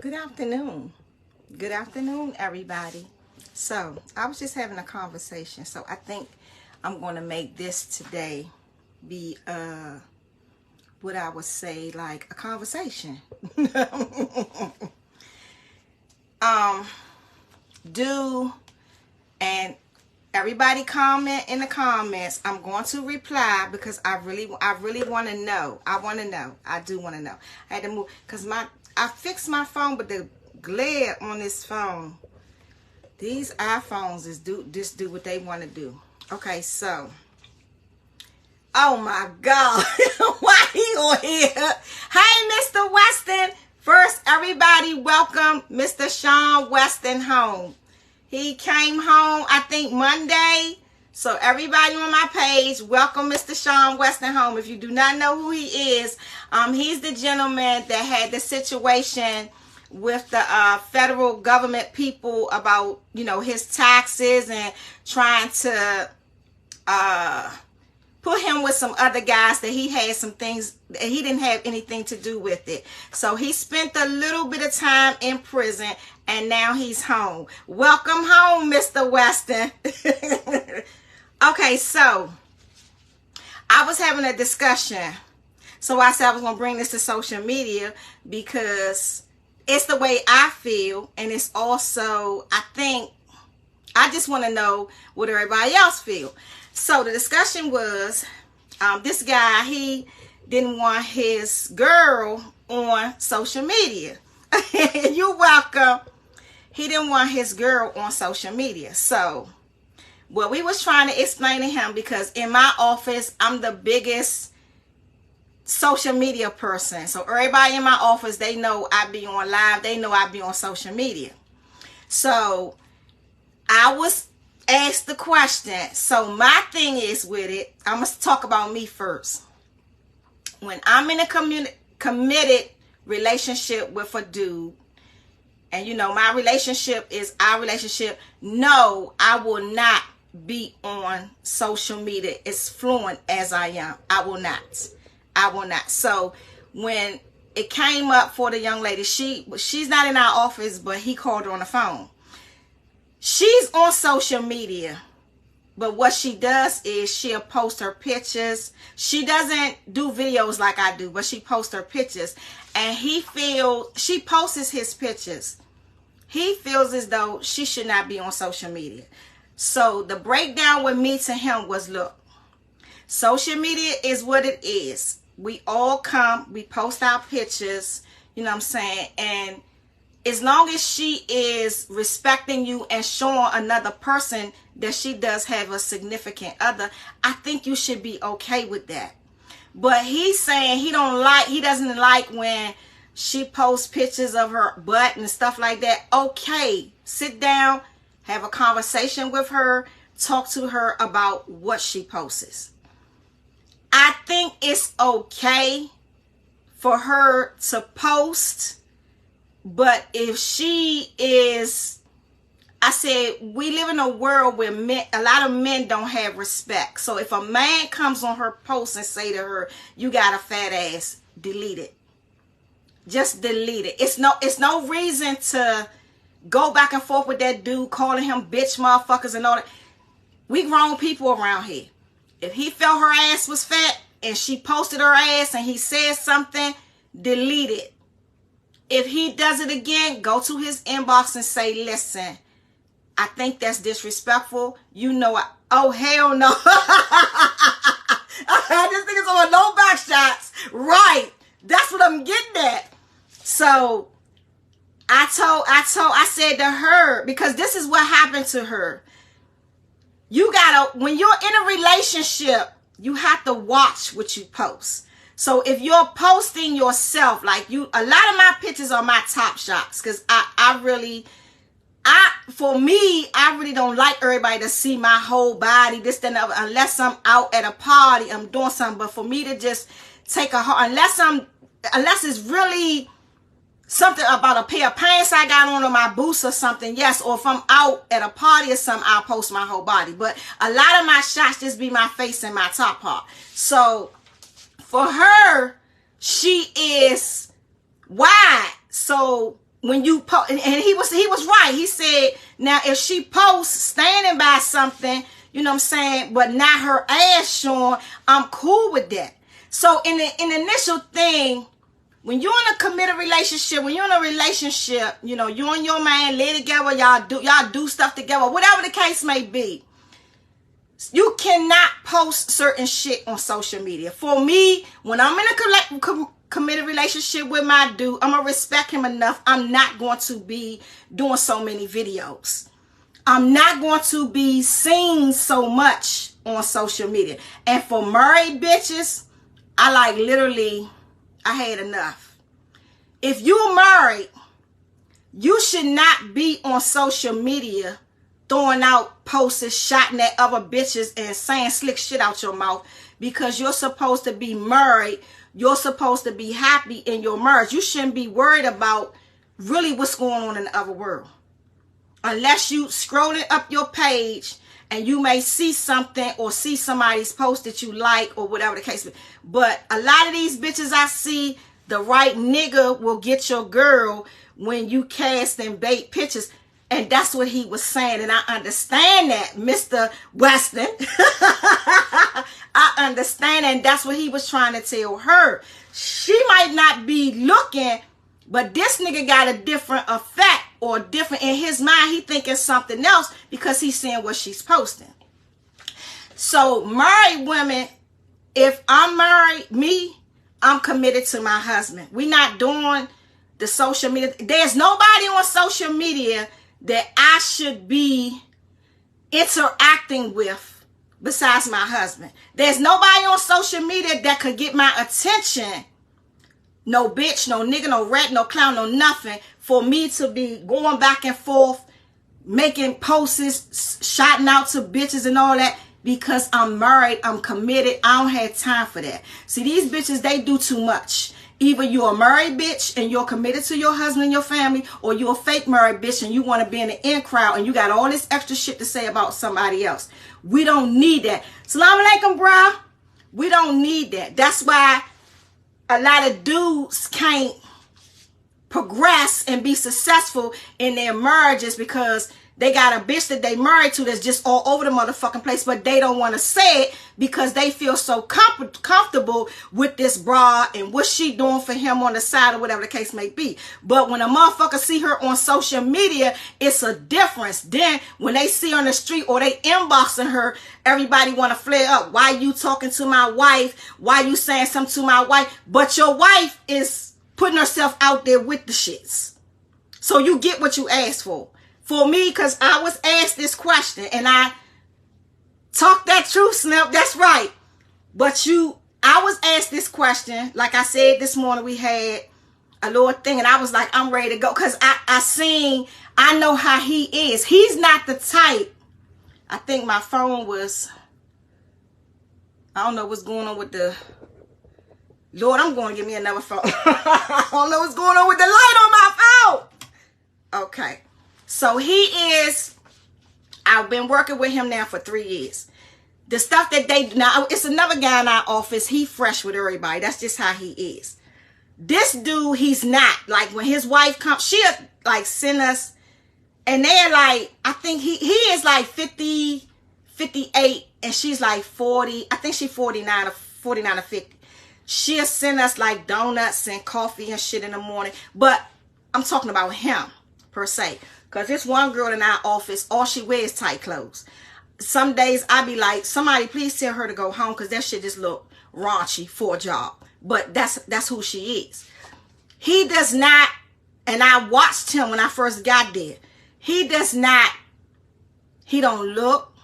Good afternoon. Good afternoon, everybody. So, I was just having a conversation. So, I think I'm going to make this today be what I would say like a conversation. um do and everybody comment in the comments. I'm going to reply because I really want to know. I want to know. I do want to know. I had to move because I fixed my phone, but the glare on this phone, these iPhones just do what they want to do. Okay, so oh my God, why he on here? Hey, Mr. Weston. First, everybody, welcome Mr. Sean Weston home. He came home, I think, Monday. So everybody on my page, welcome Mr. Sean Weston home. If you do not know who he is, he's the gentleman that had the situation with the federal government people about, his taxes and trying to put him with some other guys that he had some things that he didn't have anything to do with it. So he spent a little bit of time in prison and now he's home. Welcome home, Mr. Weston. Okay, so I was having a discussion. So I said I was going to bring this to social media because it's the way I feel, and it's also, I just want to know what everybody else feel. So the discussion was, this guy, he didn't want his girl on social media. You're welcome. He didn't want his girl on social media. So what we was trying to explain to him, because in my office, I'm the biggest social media person. So everybody in my office, they know I be on live. They know I be on social media. So I was asked the question. So my thing is with it, I'm going to talk about me first. When I'm in a committed relationship with a dude, and my relationship is our relationship, no, I will not be on social media as fluent as I am. I will not. So when it came up for the young lady, she's not in our office, but he called her on the phone. She's on social media, but what she does is she'll post her pictures. She doesn't do videos like I do, but she posts her pictures, and she posts his pictures. He feels as though she should not be on social media. So the breakdown with me to him was, look, social media is what it is. We all come, we post our pictures, you know what I'm saying? And as long as she is respecting you and showing another person that she does have a significant other, I think you should be okay with that. But he's saying he doesn't like when she posts pictures of her butt and stuff like that. Okay, sit down, have a conversation with her, talk to her about what she posts. I think it's okay for her to post, but if she is, I said, we live in a world where a lot of men don't have respect. So if a man comes on her post and say to her, you got a fat ass, delete it. Just delete it. It's no reason to go back and forth with that dude, calling him bitch motherfuckers and all that. We grown people around here. If he felt her ass was fat and she posted her ass and he said something, delete it. If he does it again, go to his inbox and say, listen, I think that's disrespectful. Oh, hell no. This nigga's on no back shots. Right. That's what I'm getting at. So I said to her, because this is what happened to her. When you're in a relationship, you have to watch what you post. So if you're posting yourself, a lot of my pictures are my top shots, because I really don't like everybody to see my whole body, this, that, and other, unless I'm out at a party, I'm doing something. But for me to just take unless it's really something about a pair of pants I got on or my boots or something, yes. Or if I'm out at a party or something, I'll post my whole body. But a lot of my shots just be my face and my top part. So for her, she is wide. So when you post, and he was right. He said, now if she posts standing by something, you know what I'm saying, but not her ass showing, I'm cool with that. So in the initial thing, when you're in a committed relationship, when you're in a relationship, you know, you and your man lay together, y'all do stuff together, whatever the case may be, you cannot post certain shit on social media. For me, when I'm in a committed relationship with my dude, I'm gonna respect him enough. I'm not going to be doing so many videos. I'm not going to be seen so much on social media. And for married bitches, I like literally, I had enough. If you're married, you should not be on social media throwing out posts, shouting at other bitches and saying slick shit out your mouth, because you're supposed to be married. You're supposed to be happy in your marriage. You shouldn't be worried about really what's going on in the other world. Unless you scrolling up your page and you may see something or see somebody's post that you like or whatever the case may be. But a lot of these bitches I see, the right nigga will get your girl when you cast and bait pictures. And that's what he was saying. And I understand that, Mr. Weston. I understand. And that's what he was trying to tell her. She might not be looking, but this nigga got a different effect, or different in his mind. He thinking something else because he's seeing what she's posting. So married women, if I'm married, I'm committed to my husband. We're not doing the social media. There's nobody on social media that I should be interacting with besides my husband. There's nobody on social media that could get my attention. No bitch, no nigga, no rat, no clown, no nothing, for me to be going back and forth, making posts, shouting out to bitches and all that, because I'm married, I'm committed. I don't have time for that. See, these bitches, they do too much. Either you're a married bitch and you're committed to your husband and your family, or you're a fake married bitch and you want to be in the in crowd and you got all this extra shit to say about somebody else. We don't need that. Salaam alaikum, bruh. We don't need that. That's why a lot of dudes can't progress and be successful in their marriages, because they got a bitch that they married to that's just all over the motherfucking place, but they don't want to say it because they feel so comfortable with this broad and what she doing for him on the side or whatever the case may be. But when a motherfucker see her on social media, it's a difference. Then when they see her on the street or they inboxing her, everybody want to flare up. Why you talking to my wife? Why you saying something to my wife? But your wife is putting herself out there with the shits. So you get what you asked for. For me, because I was asked this question and I talked that truth, Snip. That's right. But I was asked this question. Like I said this morning, we had a little thing and I was like, I'm ready to go. Because I know how he is. He's not the type. I think my phone was, I don't know what's going on with the, Lord, I'm going to give me another phone. I don't know what's going on with the light on my phone. Okay. So he is, I've been working with him now for 3 years. The stuff that now it's another guy in our office. He fresh with everybody. That's just how he is. This dude, he's not. Like when his wife comes, she'll like send us, and they're like, I think he is like 50, 58, and she's like 40. I think she's 49 or 50. She'll send us like donuts and coffee and shit in the morning. But I'm talking about him per se. Because this one girl in our office, all she wears tight clothes. Some days I be like, somebody please tell her to go home, because that shit just look raunchy for a job. But that's who she is. He does not, and I watched him when I first got there. He does not, he don't look.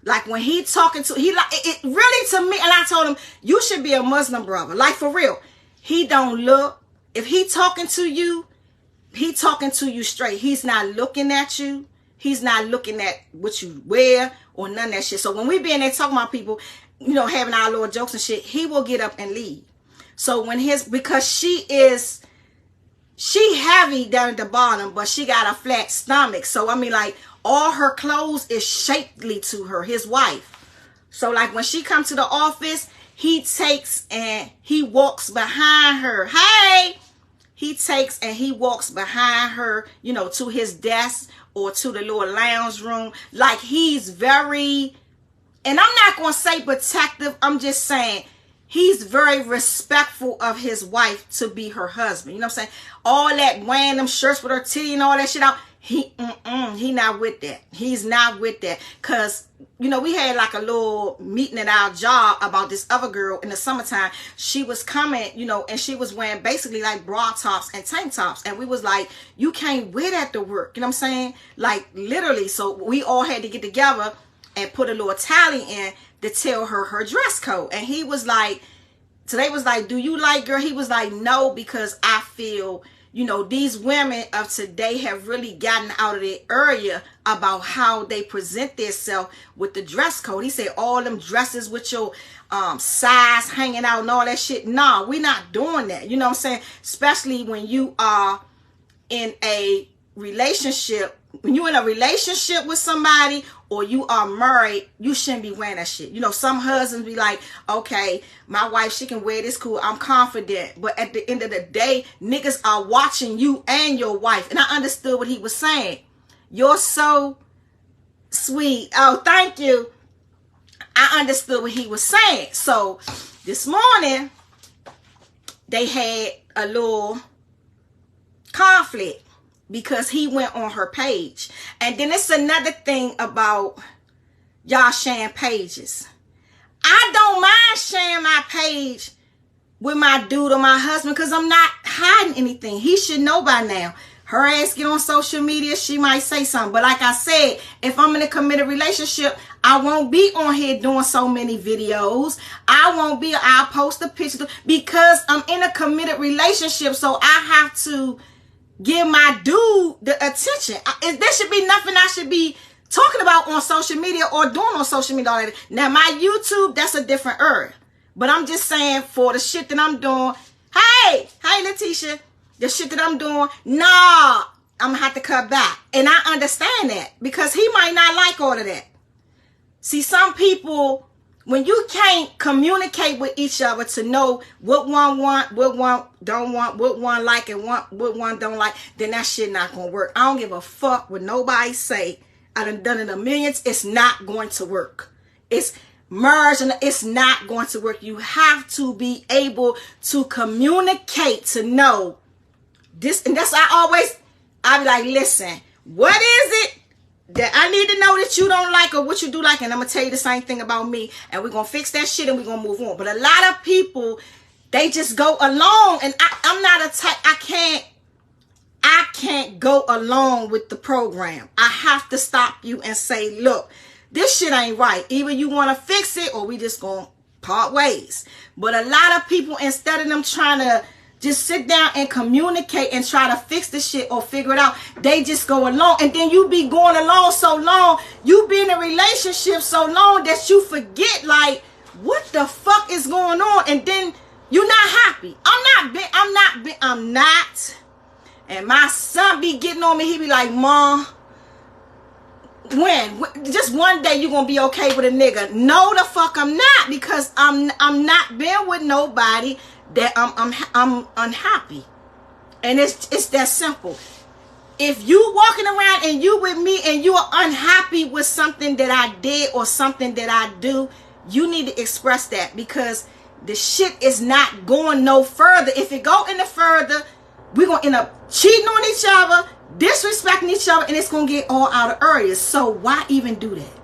Like when he talking to, he like, it really to me, and I told him, you should be a Muslim brother. Like for real. He don't look. If he talking to you, he talking to you straight. He's not looking at you. He's not looking at what you wear or none of that shit. So when we be in there talking about people, you know, having our little jokes and shit, he will get up and leave. So when because she heavy down at the bottom, but she got a flat stomach. So I mean, like, all her clothes is shapely to her, his wife. So like when she comes to the office, he takes and he walks behind her. Hey! he takes and he walks behind her, you know, to his desk or to the little lounge room. Like, he's very, and I'm not going to say protective. I'm just saying he's very respectful of his wife to be her husband. You know what I'm saying? All that wearing them shirts with her titty and all that shit out. He not with that. He's not with that. Cause, you know, we had like a little meeting at our job about this other girl in the summertime. She was coming, you know, and she was wearing basically like bra tops and tank tops. And we was like, you can't wear that to work. You know what I'm saying? Like, literally. So we all had to get together and put a little tally in to tell her her dress code. And he was like, so they was like, do you like, girl? He was like, no, because I feel, you know, these women of today have really gotten out of their area about how they present themselves with the dress code. He said, all them dresses with your size hanging out and all that shit. Nah, we're not doing that. You know what I'm saying? Especially when you are in a relationship. When you're in a relationship with somebody or you are married, you shouldn't be wearing that shit. You know, some husbands be like, okay, my wife, she can wear this, cool, I'm confident. But at the end of the day, niggas are watching you and your wife. And I understood what he was saying. You're so sweet. Oh, thank you. I understood what he was saying. So this morning, they had a little conflict, because he went on her page. And then it's another thing about y'all sharing pages. I don't mind sharing my page with my dude or my husband because I'm not hiding anything. He should know by now. Her ass get on social media, she might say something. But like I said, if I'm in a committed relationship, I won't be on here doing so many videos. I'll post a picture because I'm in a committed relationship. So I have to give my dude the attention. There should be nothing I should be talking about on social media or doing on social media already. Now, my YouTube, that's a different area. But I'm just saying, for the shit that I'm doing, hey, Letitia, the shit that I'm doing, nah, I'm going to have to cut back. And I understand that because he might not like all of that. See, some people, when you can't communicate with each other to know what one want, what one don't want, what one like and what one don't like, then that shit not going to work. I don't give a fuck what nobody say. I done it a million. It's not going to work. It's merged and it's not going to work. You have to be able to communicate to know this. And that's I be like, listen, what is it that I need to know that you don't like or what you do like? And I'm going to tell you the same thing about me. And we're going to fix that shit and we're going to move on. But a lot of people, they just go along. And I'm not a type, I can't go along with the program. I have to stop you and say, look, this shit ain't right. Either you want to fix it or we just going to part ways. But a lot of people, instead of them trying to just sit down and communicate and try to fix the shit or figure it out, they just go along. And then you be going along so long, you be in a relationship so long that you forget, like, what the fuck is going on? And then you're not happy. I'm not. And my son be getting on me. He be like, Mom, when? Just one day you gonna be okay with a nigga. No, the fuck I'm not, because I'm not being with nobody that I'm unhappy. And it's that simple. If you walking around and you with me and you are unhappy with something that I did or something that I do, you need to express that, because the shit is not going no further. If it go any further, we're going to end up cheating on each other, disrespecting each other, and it's going to get all out of areas. So why even do that?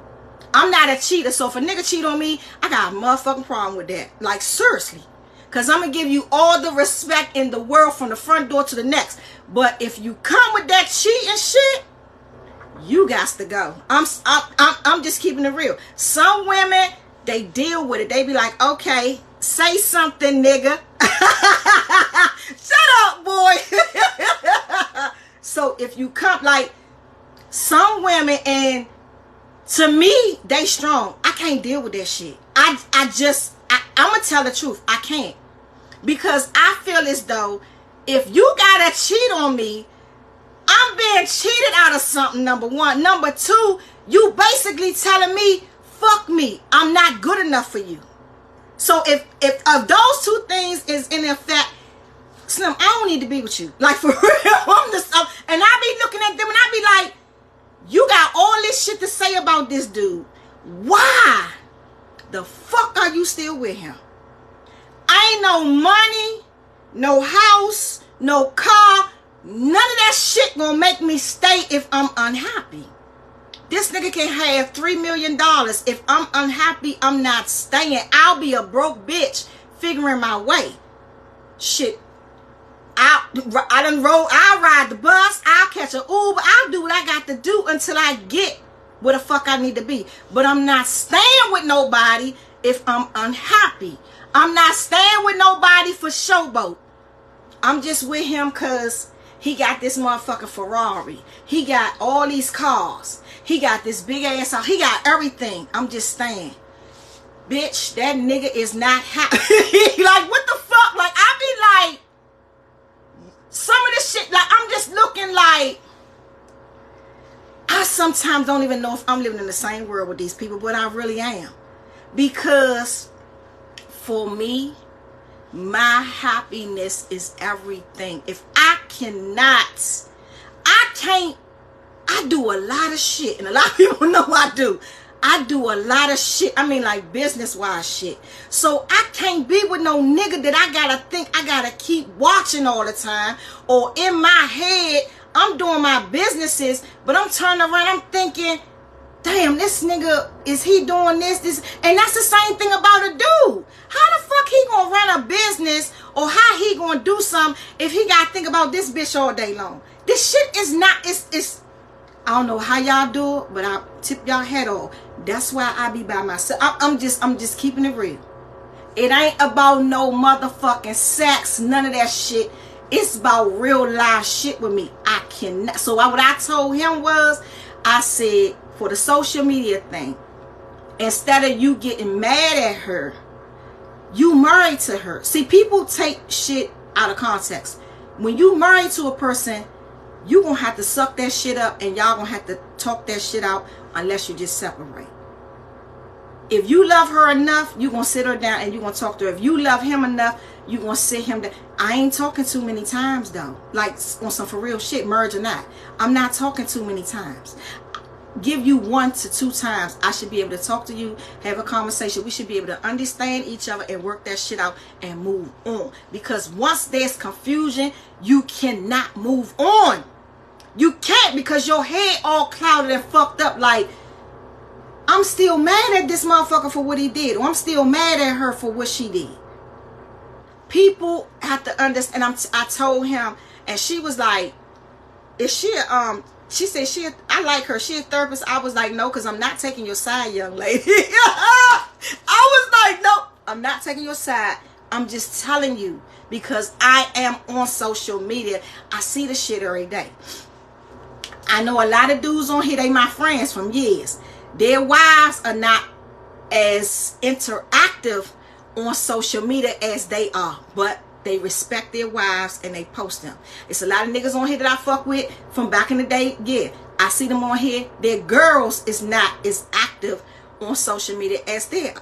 I'm not a cheater. So if a nigga cheat on me, I got a motherfucking problem with that. Like, seriously. Because I'm going to give you all the respect in the world from the front door to the next. But if you come with that cheating shit, you got to go. I'm just keeping it real. Some women, they deal with it. They be like, okay, say something, nigga. Shut up, boy. So if you come, like, some women, and to me, they strong. I can't deal with that shit. I'm going to tell the truth. I can't. Because I feel as though if you got to cheat on me, I'm being cheated out of something, number one. Number two, you basically telling me, fuck me, I'm not good enough for you. So if those two things is in effect, Slim, I don't need to be with you. Like, for real. And I be looking at them and I be like, you got all this shit to say about this dude. Why the fuck are you still with him? I ain't no money, no house, no car. None of that shit gonna make me stay if I'm unhappy. This nigga can have $3 million. If I'm unhappy, I'm not staying. I'll be a broke bitch figuring my way. Shit. I'll ride the bus. I'll catch an Uber. I'll do what I got to do until I get where the fuck I need to be. But I'm not staying with nobody if I'm unhappy. I'm not staying with nobody for showboat. I'm just with him because he got this motherfucking Ferrari. He got all these cars. He got this big ass house. He got everything. I'm just staying. Bitch, that nigga is not happy. Like, what the fuck? Like, I be like, some of this shit, like, I'm just looking like, I sometimes don't even know if I'm living in the same world with these people, but I really am. Because for me, my happiness is everything. If I do a lot of shit, and a lot of people know I do. I do a lot of shit. I mean, like, business-wise shit. So I can't be with no nigga that I gotta think I gotta keep watching all the time. Or in my head, I'm doing my businesses, but I'm turning around, I'm thinking, damn, this nigga, is he doing this? And that's the same thing about a dude. How the fuck he gonna run a business, or how he gonna do something if he gotta think about this bitch all day long? This shit is not, it's I don't know how y'all do it, but I tip y'all head off. That's why I be by myself. I'm just keeping it real. It ain't about no motherfucking sex, none of that shit. It's about real life shit with me. I cannot. So what I told him was, I said, for the social media thing, instead of you getting mad at her, you married to her. See, people take shit out of context. When you married to a person, you gonna have to suck that shit up, and y'all gonna have to talk that shit out unless you just separate. If you love her enough, you gonna sit her down and you gonna talk to her. If you love him enough, you gonna sit him down. I ain't talking too many times though. Like, on some for real shit, merge or not. I'm not talking too many times. Give you 1 to 2 times. I should be able to talk to you, have a conversation. We should be able to understand each other and work that shit out and move on. Because once there's confusion, you cannot move on. You can't, because your head all clouded and fucked up. Like, I'm still mad at this motherfucker for what he did, or I'm still mad at her for what she did. People have to understand. I told him, and she was like, "Is she she said I like her. She a therapist." I was like, "No, because I'm not taking your side, young lady." I was like, "No, I'm not taking your side. I'm just telling you, because I am on social media. I see the shit every day. I know a lot of dudes on here, they my friends from years. Their wives are not as interactive on social media as they are, but they respect their wives and they post them. It's a lot of niggas on here that I fuck with from back in the day. Yeah, I see them on here. Their girls is not as active on social media as they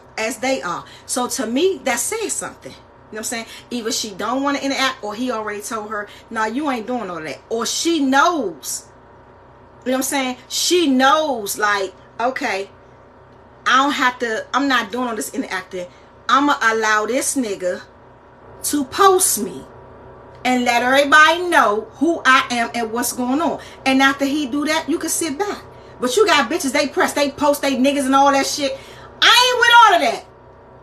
are. So to me, that says something. You know what I'm saying? Either she don't want to interact, or he already told her, "No, you ain't doing all that." Or she knows. You know what I'm saying? She knows, like, okay, I'm not doing all this interacting. I'm going to allow this nigga to post me and let everybody know who I am and what's going on. And after he do that, you can sit back. But you got bitches, they post they niggas and all that shit. I ain't with all of that.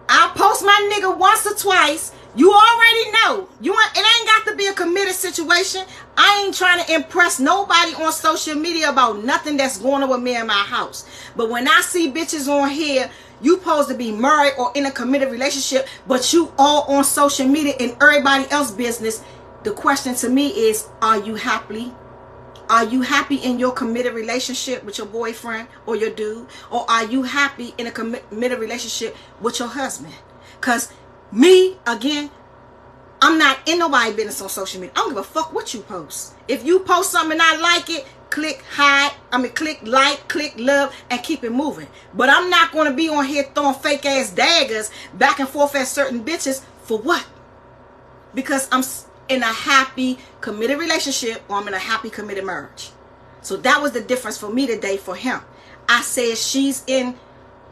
I'll post my nigga once or twice. You already know. It ain't got to be a committed situation. I ain't trying to impress nobody on social media about nothing that's going on with me in my house. But when I see bitches on here, you supposed to be married or in a committed relationship, but you all on social media and everybody else's business, the question to me is, are you happy? Are you happy in your committed relationship with your boyfriend or your dude? Or are you happy in a committed relationship with your husband? Because me, again, I'm not in nobody's business on social media. I don't give a fuck what you post. If you post something and I like it, click like, click love, and keep it moving. But I'm not going to be on here throwing fake ass daggers back and forth at certain bitches. For what? Because in a happy, committed relationship or I'm in a happy, committed marriage. So that was the difference for me today for him. I said she's in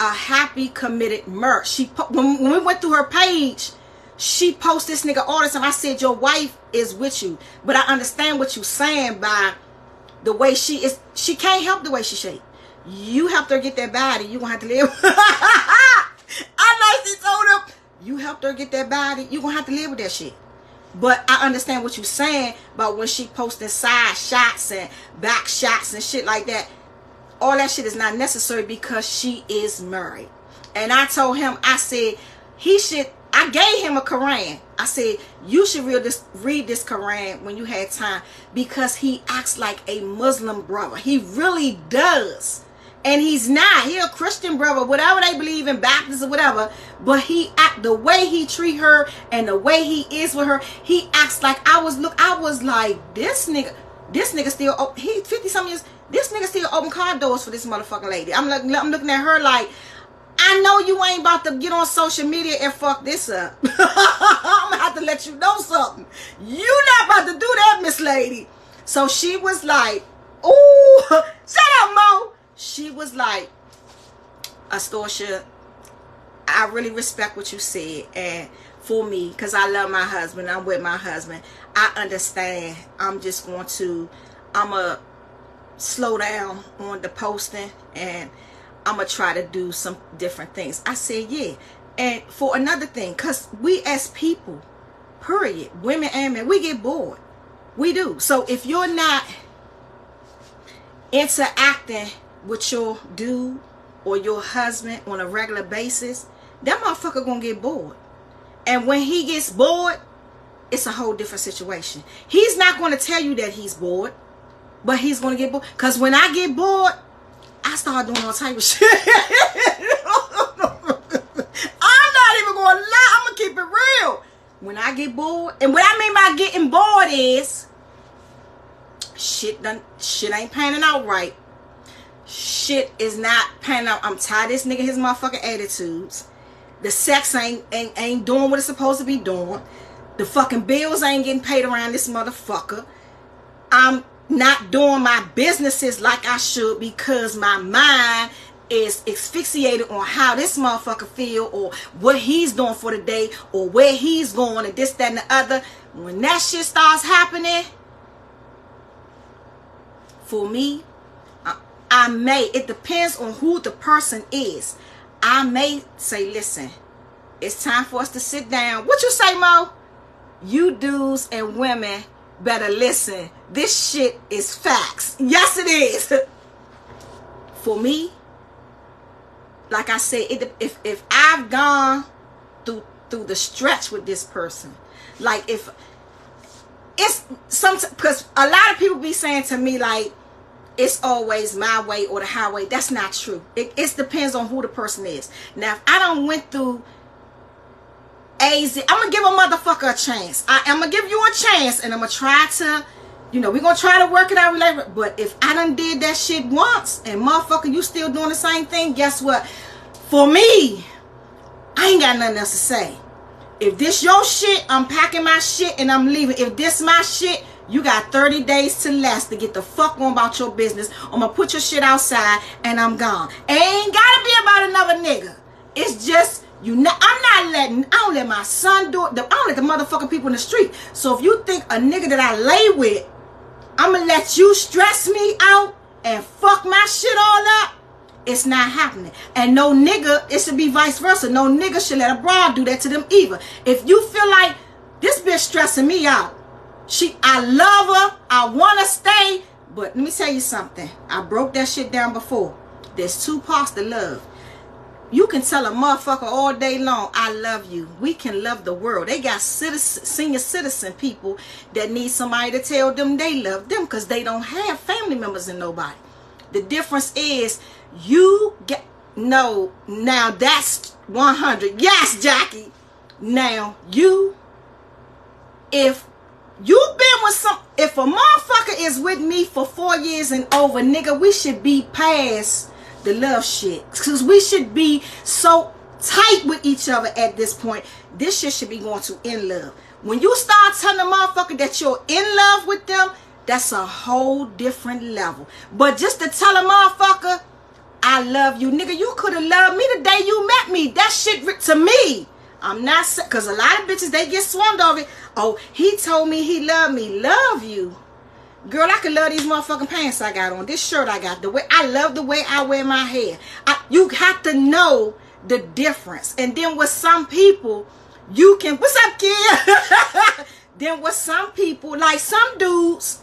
a happy, committed marriage. When we went through her page, she posted this nigga all the time. I said, your wife is with you. But I understand what you're saying by the way she is. She can't help the way she shaped. You helped her get that body. You gonna have to live. I nicely told him, you helped her get that body. You gonna have to live with that shit. But I understand what you're saying about when she posting side shots and back shots and shit like that. All that shit is not necessary because she is married. And I told him, I said, I gave him a Quran. I said, you should read this Quran when you had time because he acts like a Muslim brother. He really does. And he's not. He a Christian brother, whatever they believe in, Baptist or whatever. But the way he treat her and the way he is with her, he acts like I was like, this nigga still, he 50-something years, this nigga still open car doors for this motherfucking lady. I'm looking at her like, I know you ain't about to get on social media and fuck this up. I'm gonna have to let you know something. You not about to do that, Miss Lady. So she was like, ooh, shut up, Mo. She was like, Astoria, I really respect what you said. And for me, because I love my husband, I'm with my husband, I understand. I'm going to slow down on the posting and I'm going to try to do some different things. I said, yeah. And for another thing, because we as people, period, women and men, we get bored. We do. So if you're not interacting with your dude or your husband on a regular basis, that motherfucker gonna get bored. And when he gets bored, it's a whole different situation. He's not gonna tell you that he's bored, but he's gonna get bored. Because when I get bored, I start doing all type of shit. I'm not even gonna lie, I'm gonna keep it real. When I get bored, and what I mean by getting bored is shit ain't panning out right. Shit is not panning out. I'm tired of this nigga, his motherfucking attitudes. The sex ain't doing what it's supposed to be doing. The fucking bills ain't getting paid around this motherfucker. I'm not doing my businesses like I should because my mind is asphyxiated on how this motherfucker feel or what he's doing for the day or where he's going and this, that, and the other. When that shit starts happening, for me, it depends on who the person is. I may say, listen, it's time for us to sit down. What you say, Mo? You dudes and women better listen. This shit is facts. Yes, it is. For me, like I said, if I've gone through the stretch with this person, like if it's sometimes, because a lot of people be saying to me like, it's always my way or the highway. That's not true. It depends on who the person is. Now, if I done went through AZ, I'm going to give a motherfucker a chance. I'm going to give you a chance and I'm going to try to, we're going to try to work it out later. But if I done did that shit once and motherfucker, you still doing the same thing, guess what? For me, I ain't got nothing else to say. If this your shit, I'm packing my shit and I'm leaving. If this my shit, you got 30 days to last to get the fuck on about your business. I'm gonna put your shit outside and I'm gone. It ain't gotta be about another nigga. It's just, I don't let my son do it. I don't let the motherfucking people in the street. So if you think a nigga that I lay with, I'm gonna let you stress me out and fuck my shit all up, it's not happening. And no nigga, it should be vice versa. No nigga should let a broad do that to them either. If you feel like this bitch stressing me out, I love her, I want to stay, but let me tell you something. I broke that shit down before. There's two parts to love. You can tell a motherfucker all day long, I love you. We can love the world. They got senior citizen people that need somebody to tell them they love them because they don't have family members and nobody. The difference is now that's 100. Yes, Jackie. Now if you've been with if a motherfucker is with me for 4 years and over, nigga, we should be past the love shit. Because we should be so tight with each other at this point. This shit should be going to in love. When you start telling a motherfucker that you're in love with them, that's a whole different level. But just to tell a motherfucker, I love you, nigga, you could have loved me the day you met me. That shit to me. I'm not, because a lot of bitches, they get swarmed over it. Oh, he told me he loved me. Love you. Girl, I can love these motherfucking pants I got on. This shirt I got. I love the way I wear my hair. You have to know the difference. And then with some people, you can, what's up, kid? Then with some people, like some dudes,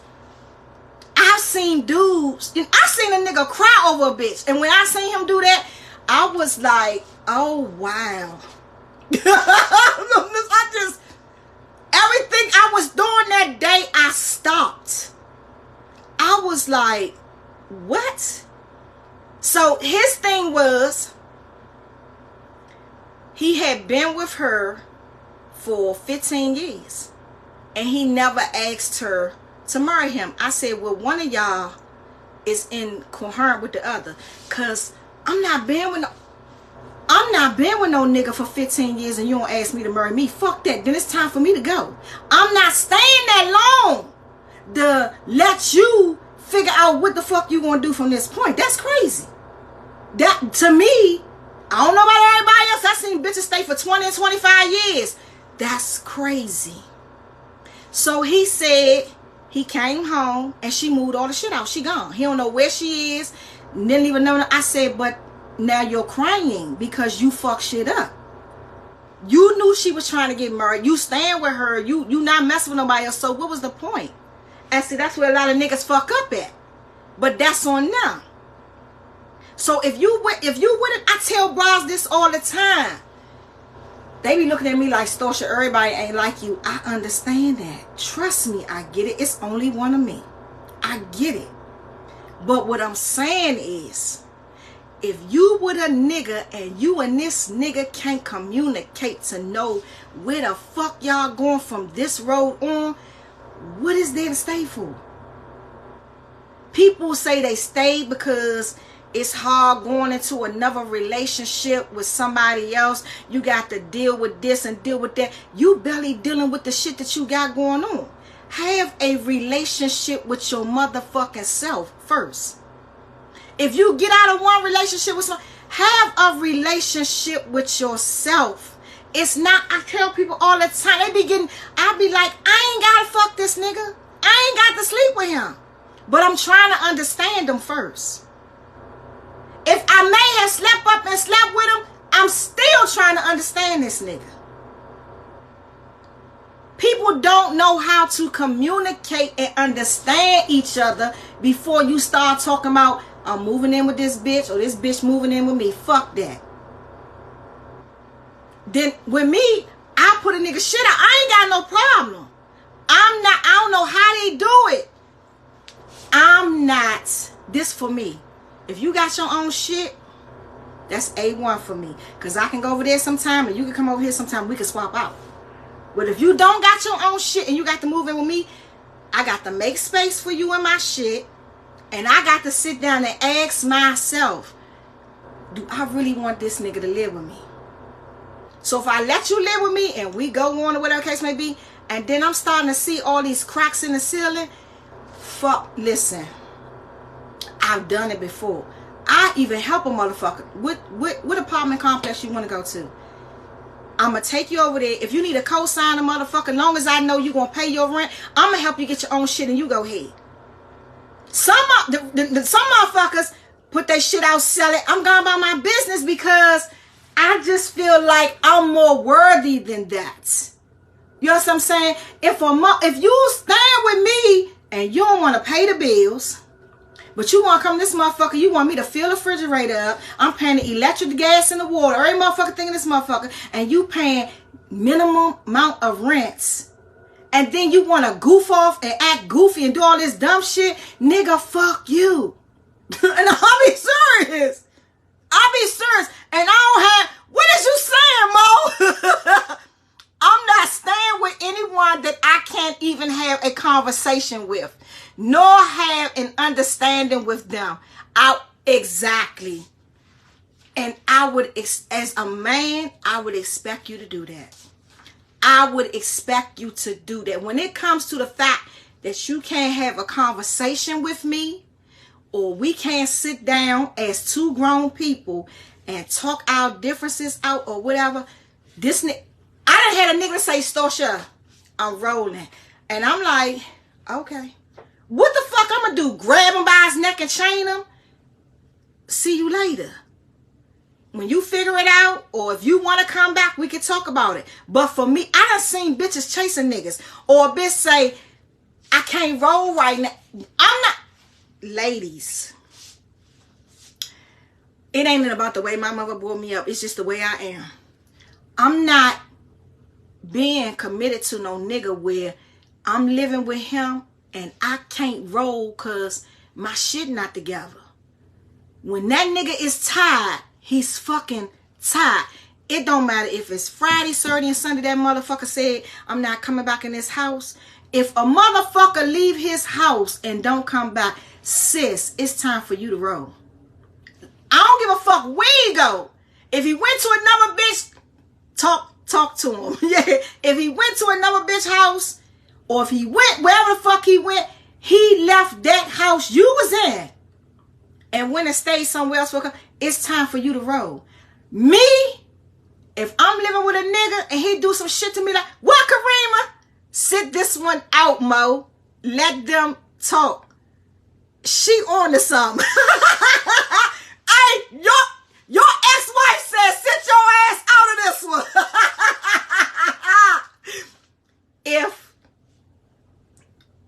I've seen dudes, I've seen a nigga cry over a bitch. And when I seen him do that, I was like, oh, wow. Everything I was doing that day, I stopped. I was like, what? So his thing was, he had been with her for 15 years. And he never asked her to marry him. I said, well, one of y'all is incoherent with the other. Because I'm not being with no nigga for 15 years and you don't ask me to marry me. Fuck that. Then it's time for me to go. I'm not staying that long to let you figure out what the fuck you gonna do from this point. That's crazy. That, to me, I don't know about everybody else. I seen bitches stay for 20 and 25 years. That's crazy. So he said he came home and she moved all the shit out. She gone. He don't know where she is. Didn't even know. I said, but now you're crying because you fuck shit up. You knew she was trying to get married. You staying with her. You not messing with nobody else. So what was the point? And see, that's where a lot of niggas fuck up at. But that's on them. So if you wouldn't, I tell bras this all the time. They be looking at me like, Storsha, everybody ain't like you. I understand that. Trust me, I get it. It's only one of me. I get it. But what I'm saying is, if you with a nigga and you and this nigga can't communicate to know where the fuck y'all going from this road on, what is there to stay for? People say they stay because it's hard going into another relationship with somebody else. You got to deal with this and deal with that. You barely dealing with the shit that you got going on. Have a relationship with your motherfucking self first. If you get out of one relationship with someone, have a relationship with yourself. It's not, I tell people all the time, I be like, I ain't gotta fuck this nigga. I ain't got to sleep with him. But I'm trying to understand him first. If I may have slept up and slept with him, I'm still trying to understand this nigga. People don't know how to communicate and understand each other before you start talking about, I'm moving in with this bitch or this bitch moving in with me. Fuck that. Then with me, I put a nigga shit out. I ain't got no problem. I don't know how they do it. I'm not, this for me. If you got your own shit, that's A1 for me. Because I can go over there sometime and you can come over here sometime. We can swap out. But if you don't got your own shit and you got to move in with me, I got to make space for you and my shit. And I got to sit down and ask myself, do I really want this nigga to live with me? So if I let you live with me and we go on or whatever case may be, and then I'm starting to see all these cracks in the ceiling, fuck, listen. I've done it before. I even help a motherfucker. What apartment complex you want to go to? I'm going to take you over there. If you need a co-sign a motherfucker, long as I know you're going to pay your rent, I'm going to help you get your own shit and you go ahead. Some motherfuckers put their shit out, sell it. I'm going about my business because I just feel like I'm more worthy than that. You know what I'm saying? If you stand with me and you don't want to pay the bills, but you want to come to this motherfucker, you want me to fill the refrigerator up, I'm paying the electric, the gas, and the water, every motherfucker thinking this motherfucker, and you paying minimum amount of rents, and then you want to goof off and act goofy and do all this dumb shit, nigga, fuck you. And I'll be serious. And I don't have, what is you saying, Mo? I'm not staying with anyone that I can't even have a conversation with, nor have an understanding with them. Exactly. And I would, as a man, I would expect you to do that. I would expect you to do that. When it comes to the fact that you can't have a conversation with me, or we can't sit down as two grown people and talk our differences out or whatever, this nigga, I done had a nigga say, Storsha, I'm rolling. And I'm like, okay. What the fuck I'm gonna do? Grab him by his neck and chain him? See you later. When you figure it out, or if you want to come back, we can talk about it. But for me, I done seen bitches chasing niggas. Or a bitch say, I can't roll right now. I'm not. Ladies, it ain't about the way my mother brought me up. It's just the way I am. I'm not being committed to no nigga where I'm living with him and I can't roll because my shit not together. When that nigga is tired, he's fucking tired. It don't matter if it's Friday, Saturday, and Sunday. That motherfucker said, I'm not coming back in this house. If a motherfucker leave his house and don't come back, sis, it's time for you to roll. I don't give a fuck where he go. If he went to another bitch, talk to him. Yeah. If he went to another bitch house, or if he went wherever the fuck he went, he left that house you was in and went and stayed somewhere else. It's time for you to roll. Me, if I'm living with a nigga and he do some shit to me like, what, Karima? Sit this one out, Mo. Let them talk. She on to something. Hey, your ex-wife said, sit your ass out of this one. If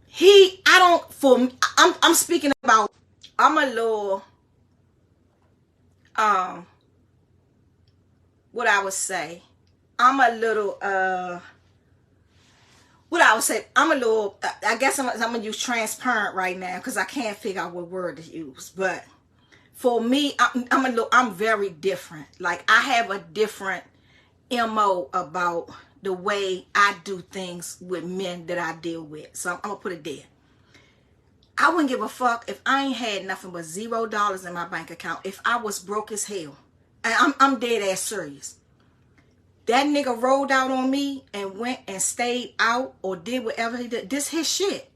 he, I don't, for me, I'm speaking about, I'm a little, what I would say, I'm a little, I guess I'm going to use transparent right now because I can't figure out what word to use. But for me, I'm very different. Like, I have a different MO about the way I do things with men that I deal with. So I'm going to put it there. I wouldn't give a fuck if I ain't had nothing but $0 in my bank account. If I was broke as hell. And I'm dead ass serious. That nigga rolled out on me and went and stayed out or did whatever he did. This his shit.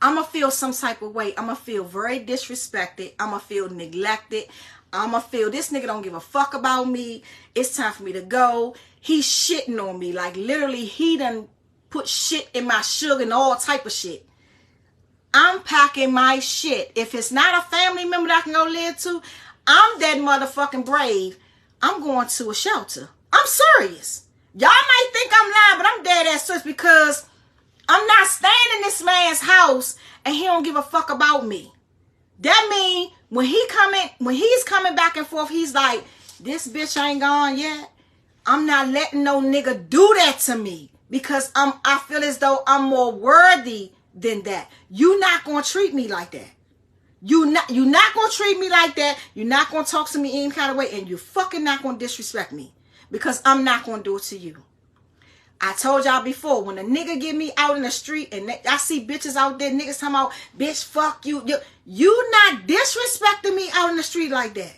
I'm going to feel some type of way. I'm going to feel very disrespected. I'm going to feel neglected. I'm going to feel this nigga don't give a fuck about me. It's time for me to go. He's shitting on me. Like, literally, he done put shit in my sugar and all type of shit. I'm packing my shit. If it's not a family member that I can go live to, I'm that motherfucking brave. I'm going to a shelter. I'm serious. Y'all might think I'm lying, but I'm dead ass serious because I'm not staying in this man's house and he don't give a fuck about me. That mean when he's coming back and forth, he's like, this bitch ain't gone yet. I'm not letting no nigga do that to me because I feel as though I'm more worthy than that. You not gonna treat me like that. You not gonna treat me like that. You're not gonna talk to me any kind of way, and you fucking not gonna disrespect me. Because I'm not going to do it to you. I told y'all before, when a nigga get me out in the street and I see bitches out there, niggas talking about, bitch, fuck you. You not disrespecting me out in the street like that.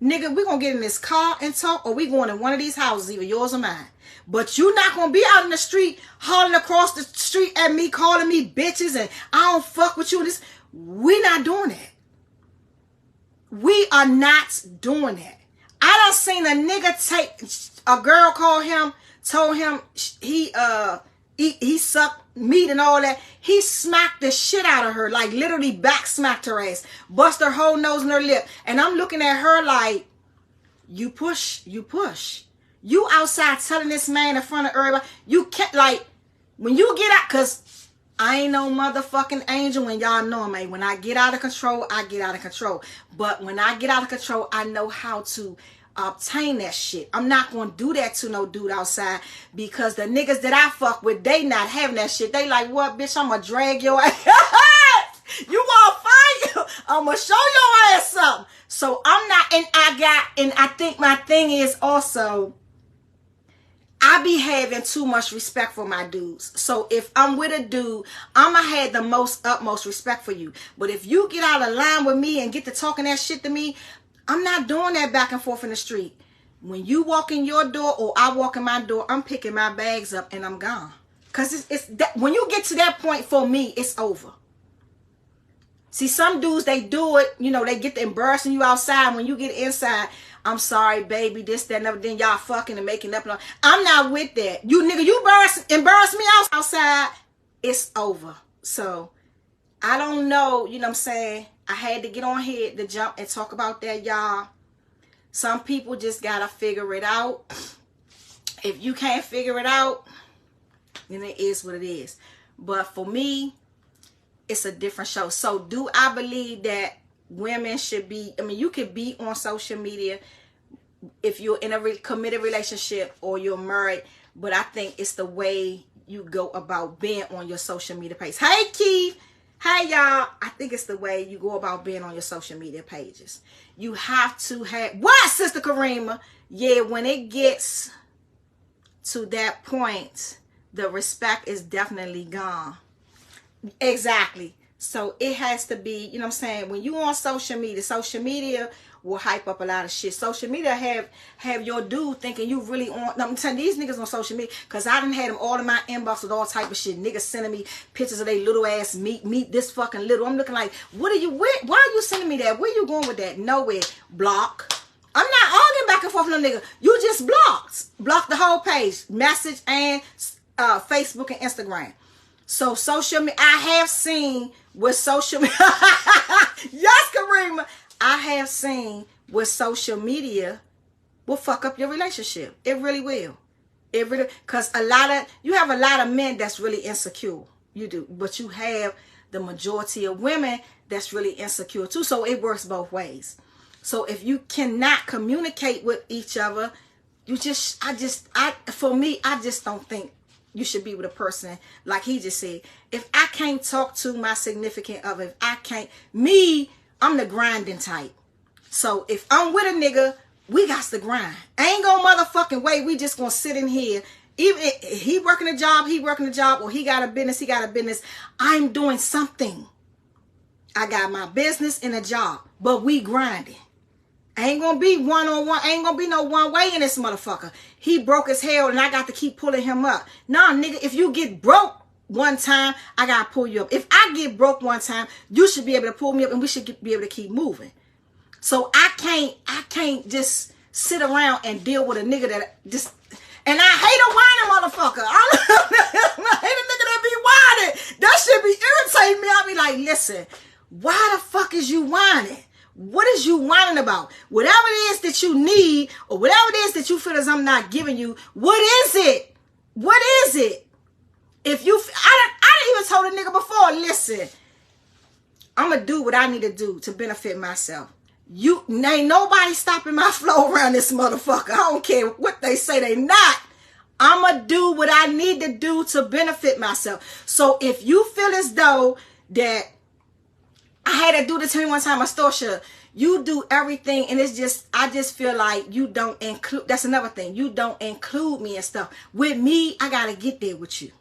Nigga, we going to get in this car and talk, or we going in one of these houses, either yours or mine. But you not going to be out in the street, hollering across the street at me, calling me bitches, and I don't fuck with you. We not doing that. We are not doing that. I done seen a nigga take a girl, told him he sucked meat and all that. He smacked the shit out of her, like literally back smacked her ass, bust her whole nose and her lip. And I'm looking at her like, you push. You outside telling this man in front of everybody, you can't, like, when you get out, cause I ain't no motherfucking angel, and y'all know me. When I get out of control, I get out of control. But when I get out of control, I know how to obtain that shit. I'm not going to do that to no dude outside because the niggas that I fuck with, they not having that shit. They like, what, bitch, I'm going to drag your ass. You want to fight? I'm going to show your ass something. So I'm not, and I think my thing is also, I be having too much respect for my dudes. So if I'm with a dude, I'ma have the utmost respect for you. But if you get out of line with me and get to talking that shit to me, I'm not doing that back and forth in the street. When you walk in your door or I walk in my door, I'm picking my bags up and I'm gone. Because it's that, when you get to that point, for me, it's over. See, some dudes, they do it, you know, they get to embarrassing you outside. When you get inside, I'm sorry, baby, this, that, and other. Then y'all fucking and making up. I'm not with that. You nigga, you embarrass me outside, it's over. So, I don't know, you know what I'm saying? I had to get on here to jump and talk about that, y'all. Some people just gotta figure it out. If you can't figure it out, then it is what it is. But for me, it's a different show. So do I believe that women should be, I mean, you could be on social media if you're in a committed relationship or you're married, but I think it's the way you go about being on your social media page. Hey, Keith. Hey, y'all. I think it's the way you go about being on your social media pages. You have to have, what, Sister Karima? Yeah, when it gets to that point, the respect is definitely gone. Exactly. So it has to be, you know what I'm saying, when you on social media will hype up a lot of shit. Social media have your dude thinking you really on. I'm telling these niggas on social media, because I done had them all in my inbox with all type of shit. Niggas sending me pictures of they little ass meat this fucking little. I'm looking like, what are you, why are you sending me that? Where you going with that? Nowhere. Block. I'm not arguing back and forth with no nigga. You just blocked the whole page, message and Facebook and Instagram. So social media, I have seen with social media, yes, Karima, I have seen with social media will fuck up your relationship. It really will. It really, because you have a lot of men that's really insecure. You do, but you have the majority of women that's really insecure too. So it works both ways. So if you cannot communicate with each other, for me, I just don't think you should be with a person, like he just said. If I can't talk to my significant other, if I can't, I'm the grinding type. So if I'm with a nigga, we got to grind. Ain't gonna motherfucking way we just gonna sit in here. Even if he working a job, or he got a business, I'm doing something. I got my business and a job, but we grinding. Ain't gonna be one-on-one. Ain't gonna be no one way in this motherfucker. He broke as hell and I got to keep pulling him up. Nah, nigga, if you get broke one time, I gotta pull you up. If I get broke one time, you should be able to pull me up and we should be able to keep moving. So I can't just sit around and deal with a nigga that just, and I hate a whining motherfucker. I hate a nigga that be whining. That shit be irritating me. I be like, listen, why the fuck is you whining? What is you whining about? Whatever it is that you need, or whatever it is that you feel as I'm not giving you, what is it? What is it? If you, I done even told a nigga before, listen, I'm going to do what I need to do to benefit myself. Ain't nobody stopping my flow around this motherfucker. I don't care what they say they not. I'm going to do what I need to do to benefit myself. So if you feel as though that I had to do this to me one time, Astoria, you do everything, and it's just, I just feel like you don't include, that's another thing, you don't include me and stuff. With me, I gotta get there with you.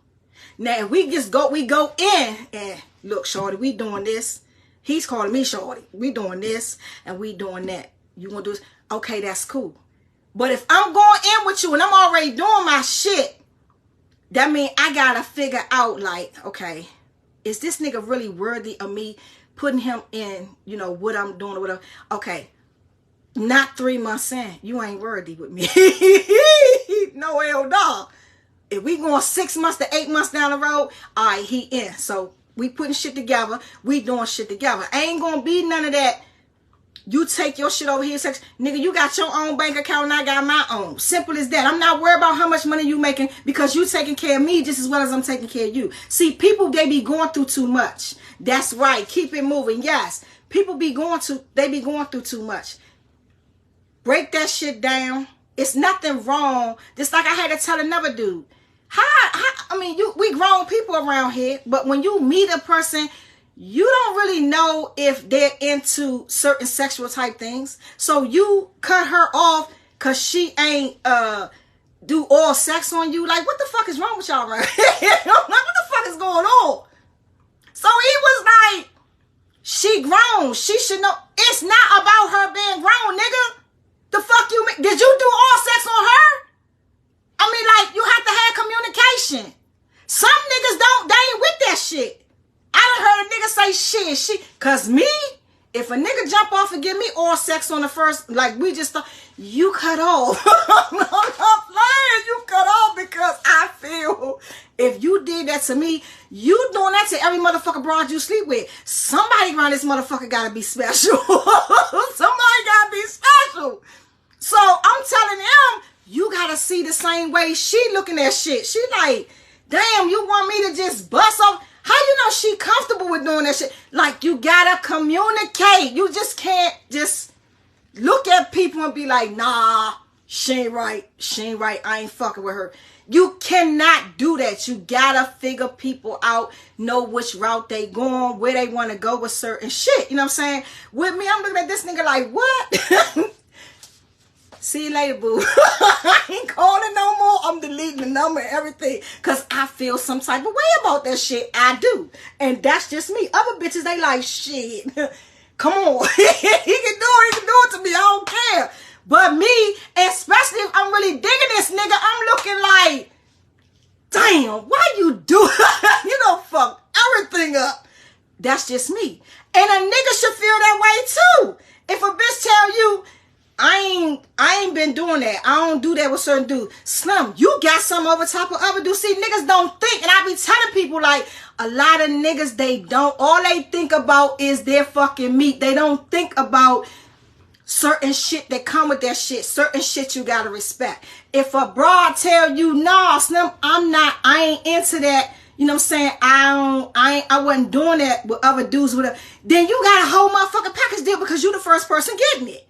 Now, if we go in, and look, shorty, we doing this. He's calling me shorty. We doing this, and we doing that. You gonna do this? Okay, that's cool. But if I'm going in with you, and I'm already doing my shit, that means I gotta figure out, like, okay, is this nigga really worthy of me putting him in, you know, what I'm doing or whatever? Okay, not 3 months in, you ain't worthy with me. No hell no. If we going 6 months to 8 months down the road, all right, he in. So we putting shit together, we doing shit together. Ain't gonna be none of that. You take your shit over here, sex. Nigga, you got your own bank account and I got my own. Simple as that. I'm not worried about how much money you making, because you taking care of me just as well as I'm taking care of you. See, people, they be going through too much. That's right. Keep it moving. Yes. People be going through too much. Break that shit down. It's nothing wrong. Just like I had to tell another dude. I mean, we grown people around here, but when you meet a person, you don't really know if they're into certain sexual type things. So you cut her off because she ain't do all sex on you. Like, what the fuck is wrong with y'all right here? Like, what the fuck is going on? So he was like, she grown. She should know. It's not about her being grown, nigga. The fuck you mean? Did you do all sex on her? I mean, like, you have to have communication. Some niggas don't, they ain't with that shit. I done heard a nigga say shit, cause me, if a nigga jump off and give me all sex on the first, like we just thought, you cut off. I'm not playing, you cut off because I feel if you did that to me, you doing that to every motherfucker broad you sleep with. Somebody around this motherfucker gotta be special. Somebody gotta be special. So I'm telling him, you gotta see the same way she looking at shit. She like, damn, you want me to just bust off? How you know she comfortable with doing that shit? Like, you gotta communicate. You just can't just look at people and be like, nah, she ain't right. She ain't right. I ain't fucking with her. You cannot do that. You gotta figure people out, know which route they going, where they want to go with certain shit. You know what I'm saying? With me, I'm looking at this nigga like, what? See you later, boo. I ain't calling no more. I'm deleting the number and everything. Because I feel some type of way about that shit. I do. And that's just me. Other bitches, they like, shit. Come on. he can do it to me. I don't care. But me, especially if I'm really digging this nigga, I'm looking like, damn, why you do it? You don't fuck everything up. That's just me. And a nigga should feel that way too. If a bitch tell you, I ain't been doing that. I don't do that with certain dudes. Slim, you got some over top of other dudes. See, niggas don't think. And I be telling people, like, a lot of niggas, they don't. All they think about is their fucking meat. They don't think about certain shit that come with that shit. Certain shit you gotta respect. If a broad tell you, nah, Slim, I ain't into that. You know what I'm saying? I wasn't doing that with other dudes. Then you got a whole motherfucking package deal because you the first person getting it.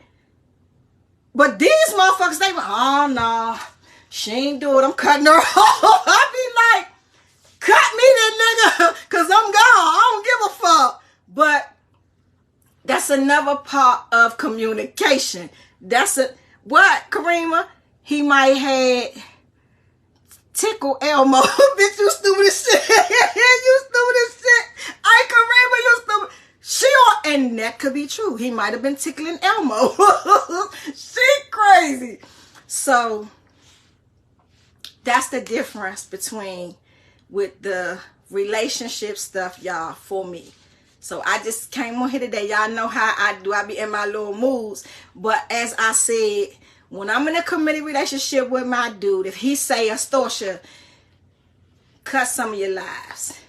But these motherfuckers, they went, oh, no, she ain't do it. I'm cutting her off. I be like, cut me then, nigga, because I'm gone. I don't give a fuck. But that's another part of communication. What, Karima? He might have tickle Elmo. Bitch, you stupid as shit. You stupid as shit. I Karima, you stupid. And that could be true. He might have been tickling Elmo. She crazy. So that's the difference between with the relationship stuff, y'all, for me. So I just came on here today. Y'all know how I do. I be in my little moods. But as I said, when I'm in a committed relationship with my dude, if he say, Astocia, cut some of your lives.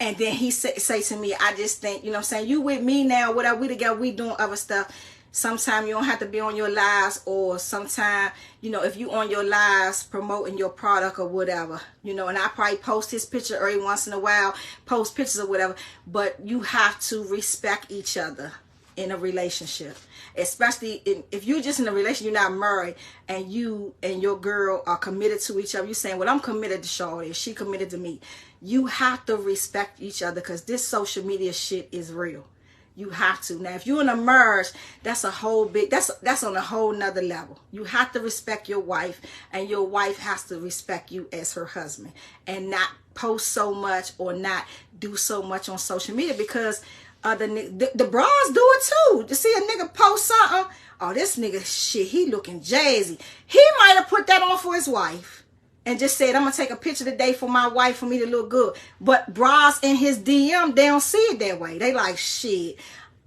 And then he say to me, I just think, you know what I'm saying, you with me now, whatever, we together, we doing other stuff. Sometimes you don't have to be on your lives, or sometimes, you know, if you on your lives promoting your product or whatever, you know, and I probably post his picture every once in a while, post pictures or whatever, but you have to respect each other in a relationship. Especially if you're just in a relationship, you're not married, and you and your girl are committed to each other. You're saying, well, I'm committed to Shawty, she committed to me. You have to respect each other, because this social media shit is real. You have to. Now, if you're in a marriage, that's a whole big, that's on a whole nother level. You have to respect your wife, and your wife has to respect you as her husband, and not post so much or not do so much on social media, because the bras do it too. To see a nigga post something, oh, this nigga, shit, he looking jazzy. He might have put that on for his wife and just said, I'm going to take a picture today for my wife for me to look good. But bras in his DM, they don't see it that way. They like, shit,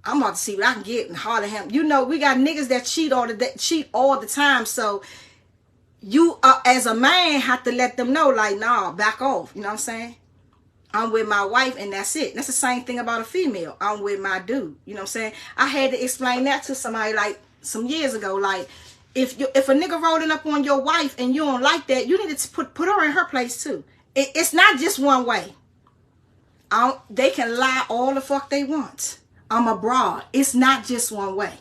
I'm about to see what I can get and holler at him. You know, we got niggas that cheat all the time. So you, as a man, have to let them know, like, nah, back off. You know what I'm saying? I'm with my wife, and that's it. That's the same thing about a female. I'm with my dude. You know what I'm saying? I had to explain that to somebody like some years ago. Like, if a nigga rolling up on your wife and you don't like that, you need to put her in her place too. It's not just one way. They can lie all the fuck they want. I'm abroad. It's not just one way.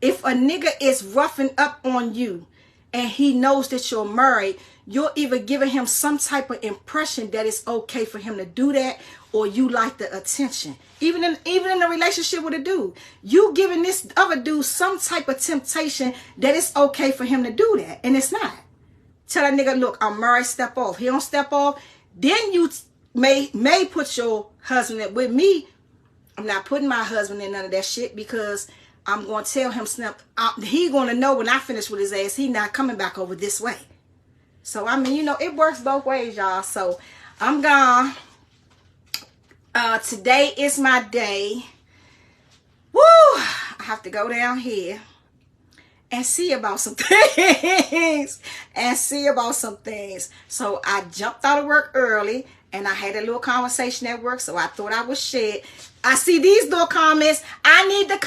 If a nigga is roughing up on you and he knows that you're married, you're either giving him some type of impression that it's okay for him to do that, or you like the attention. Even in a relationship with a dude, you giving this other dude some type of temptation that it's okay for him to do that, and it's not. Tell that nigga, look, I'm married, step off. He don't step off, then you may put your husband in. With me, I'm not putting my husband in none of that shit, because I'm going to tell him, Snap, he going to know when I finish with his ass, he not coming back over this way. So, I mean, you know, it works both ways, y'all. So, I'm gone. Today is my day. Woo! I have to go down here and see about some things. So, I jumped out of work early. And I had a little conversation at work, so I thought I would share it. I see these little comments. I need the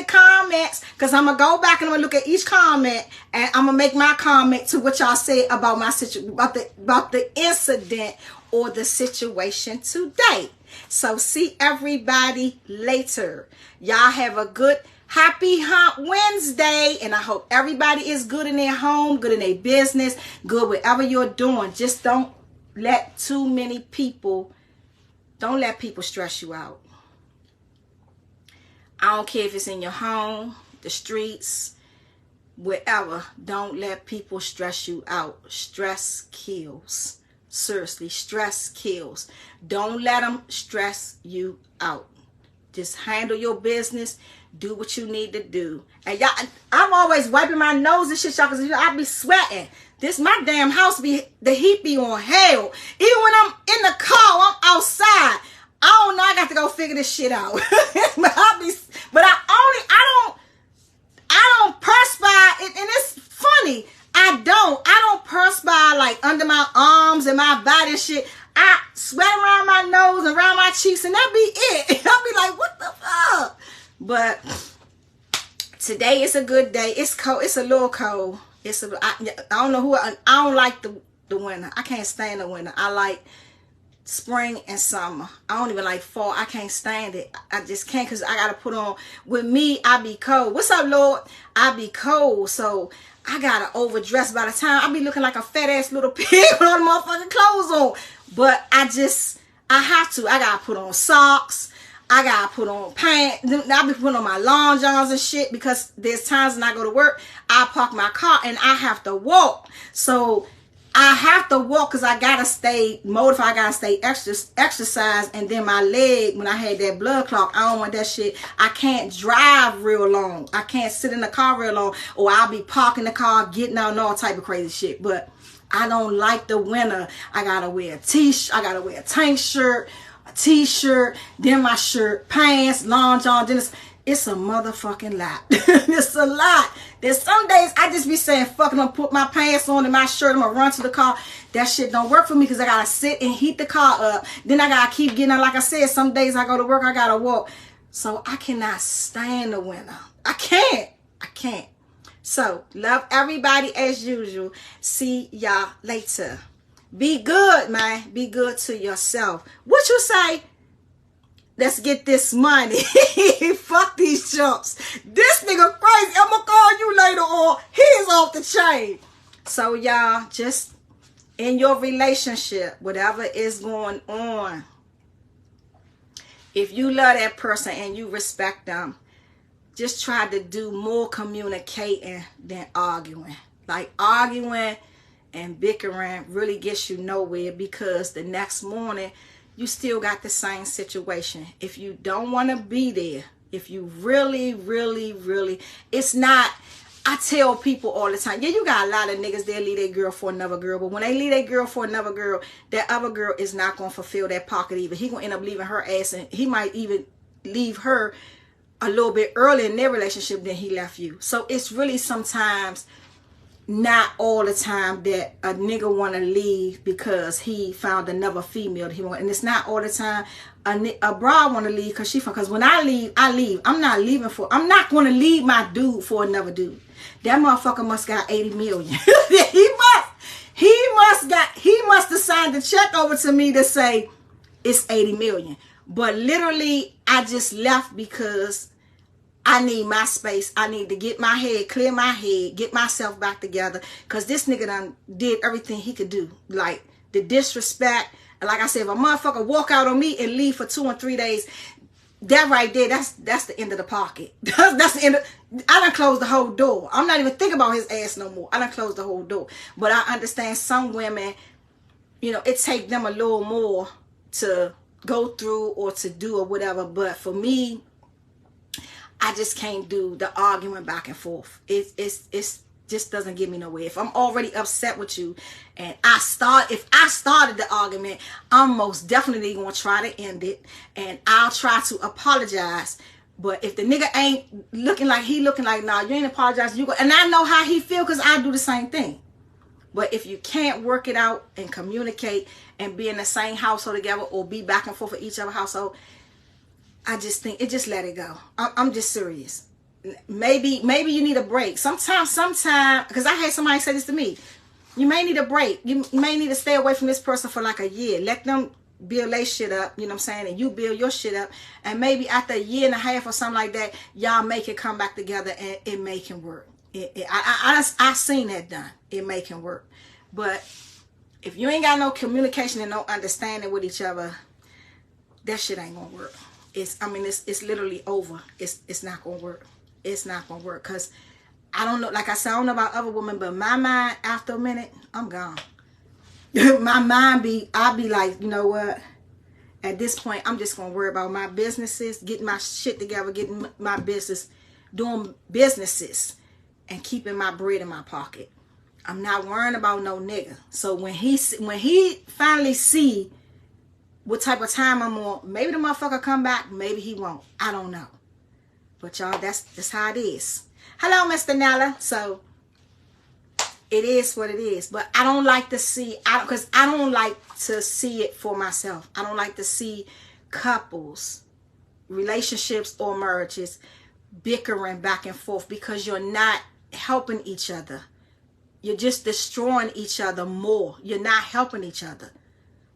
comments. Because I'm going to go back and I'm going to look at each comment. And I'm going to make my comment to what y'all said about my about the incident or the situation today. So see everybody later. Y'all have a good, happy Hump Wednesday. And I hope everybody is good in their home, good in their business, good whatever you're doing. Just don't let too many people, don't let people stress you out. I don't care if it's in your home, the streets, wherever. Don't let people stress you out. Stress kills. Seriously, stress kills. Don't let them stress you out. Just handle your business. Do what you need to do. And y'all, I'm always wiping my nose and shit, y'all, because I be sweating. This my damn house the heat be on hell. Even when I'm in the car, I'm outside. I don't know. I got to go figure this shit out. but I don't perspire, and it's funny. I don't perspire like under my arms and my body and shit. I sweat around my nose and around my cheeks, and that be it. I'll be like, what the fuck? But today is a good day. It's cold. It's a little cold. I don't know I don't like the winter. I can't stand the winter. I like spring and summer. I don't even like fall. I can't stand it. I just can't, because I gotta put on, with me, I be cold. What's up, Lord? I be cold, so I gotta overdress. By the time I be looking like a fat ass little pig with all the motherfucking clothes on. But I have to. I gotta put on socks. I gotta put on pants. I be putting on my long johns and shit, because there's times when I go to work, I park my car and I have to walk. So I have to walk because I gotta stay motivated. I gotta stay exercise. And then my leg, when I had that blood clot, I don't want that shit. I can't drive real long. I can't sit in the car real long, or I'll be parking the car, getting out, and all type of crazy shit. But I don't like the winter. I gotta wear a t-shirt. I gotta wear a tank shirt, a t-shirt, then my shirt, pants, long john. Then it's a motherfucking lot. It's a lot. There's some days I just be saying, fuck it, I'm gonna put my pants on and my shirt, I'm gonna run to the car. That shit don't work for me, because I gotta sit and heat the car up. Then I gotta keep getting out. Like I said, some days I go to work, I gotta walk. So I cannot stand the winter. I can't. So love everybody as usual. See y'all later. Be good, man. Be good to yourself. What you say? Let's get this money. Fuck these chumps. This nigga crazy. I'm gonna call you later, or he's off the chain. So y'all, just in your relationship, whatever is going on, if you love that person and you respect them, just try to do more communicating than arguing. Like, arguing and bickering really gets you nowhere, because the next morning you still got the same situation. If you don't want to be there, if you really, it's not, I tell people all the time, yeah, you got a lot of niggas, they'll leave their girl for another girl, but when they leave their girl for another girl, that other girl is not going to fulfill that pocket either. He going to end up leaving her ass, and he might even leave her a little bit earlier in their relationship than he left you. So it's really sometimes not all the time that a nigga want to leave because he found another female that he want. And it's not all the time a broad want to leave because when I leave, I leave. I'm not going to leave my dude for another dude. That motherfucker must got 80 million. he must have signed the check over to me to say it's 80 million. But literally, I just left because I need my space. I need to get my head, clear my head, get myself back together. Because this nigga done did everything he could do. Like, the disrespect. Like I said, if a motherfucker walk out on me and leave for 2 and 3 days, that right there, that's the end of the pocket. That's the end of, I done closed the whole door. I'm not even thinking about his ass no more. I done closed the whole door. But I understand some women, you know, it take them a little more to go through or to do or whatever. But for me, I just can't do the arguing back and forth. It's just doesn't get me nowhere. If I'm already upset with you and if I started the argument, I'm most definitely gonna try to end it, and I'll try to apologize. But if the nigga ain't looking like nah, you ain't apologizing, you go, and I know how he feel because I do the same thing. But if you can't work it out and communicate and be in the same household together or be back and forth with each other household, I just think just let it go. I'm just serious. Maybe you need a break. Sometimes, because I had somebody say this to me. You may need a break. You may need to stay away from this person for like a year. Let them build their shit up, you know what I'm saying? And you build your shit up. And maybe after a year and a half or something like that, y'all make it come back together and it make it work. I seen that done. It make it work. But if you ain't got no communication and no understanding with each other, that shit ain't gonna work. It's literally over. It's not gonna work. It's not gonna work, because I don't know, like I said, I don't know about other women, but my mind, after a minute, I'm gone. My mind I'll be like, you know what, at this point I'm just gonna worry about my businesses, getting my shit together, getting my business, doing businesses, and keeping my bread in my pocket. I'm not worrying about no nigga. So when he finally see what type of time I'm on, maybe the motherfucker come back, maybe he won't, I don't know. But y'all, that's how it is. Hello, Mr. Nella. So it is what it is. But I don't like to see, because I don't like to see it for myself. I don't like to see couples, relationships or marriages bickering back and forth, because you're not helping each other. You're just destroying each other more. You're not helping each other.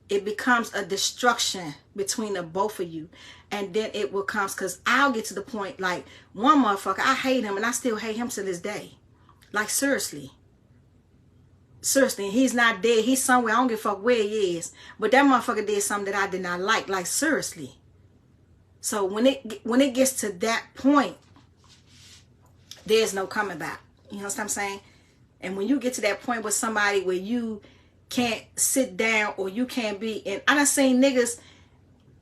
It becomes a destruction between the both of you. And then it will come, because I'll get to the point, like, one motherfucker, I hate him and I still hate him to this day. Like, seriously. Seriously, and he's not dead. He's somewhere. I don't give a fuck where he is. But that motherfucker did something that I did not like. Like, seriously. So when it gets to that point, there's no coming back. You know what I'm saying? And when you get to that point with somebody where you can't sit down, or you can't be, and I done seen niggas,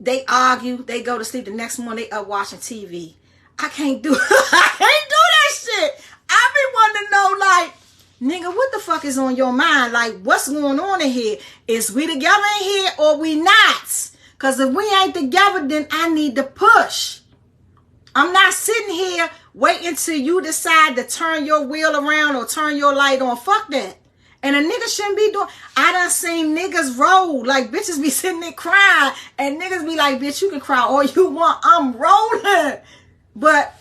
they argue, they go to sleep, the next morning they up watching TV. I can't do that shit. I be wanting to know, like, nigga, what the fuck is on your mind? Like, what's going on in here? Is we together in here or we not? Because if we ain't together, then I need to push. I'm not sitting here waiting till you decide to turn your wheel around or turn your light on. Fuck that. And a nigga shouldn't be doing. I done seen niggas roll. Like, bitches be sitting there crying. And niggas be like, bitch, you can cry all you want. I'm rolling. But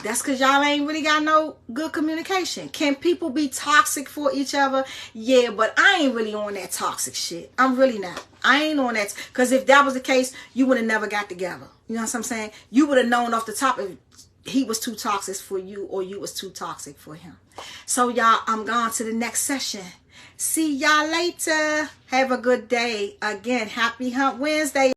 that's because y'all ain't really got no good communication. Can people be toxic for each other? Yeah, but I ain't really on that toxic shit. I'm really not. I ain't on that. Because if that was the case, you would have never got together. You know what I'm saying? You would have known off the top if he was too toxic for you or you was too toxic for him. So y'all, I'm going to the next session. See y'all later. Have a good day. Again, happy Hump Wednesday.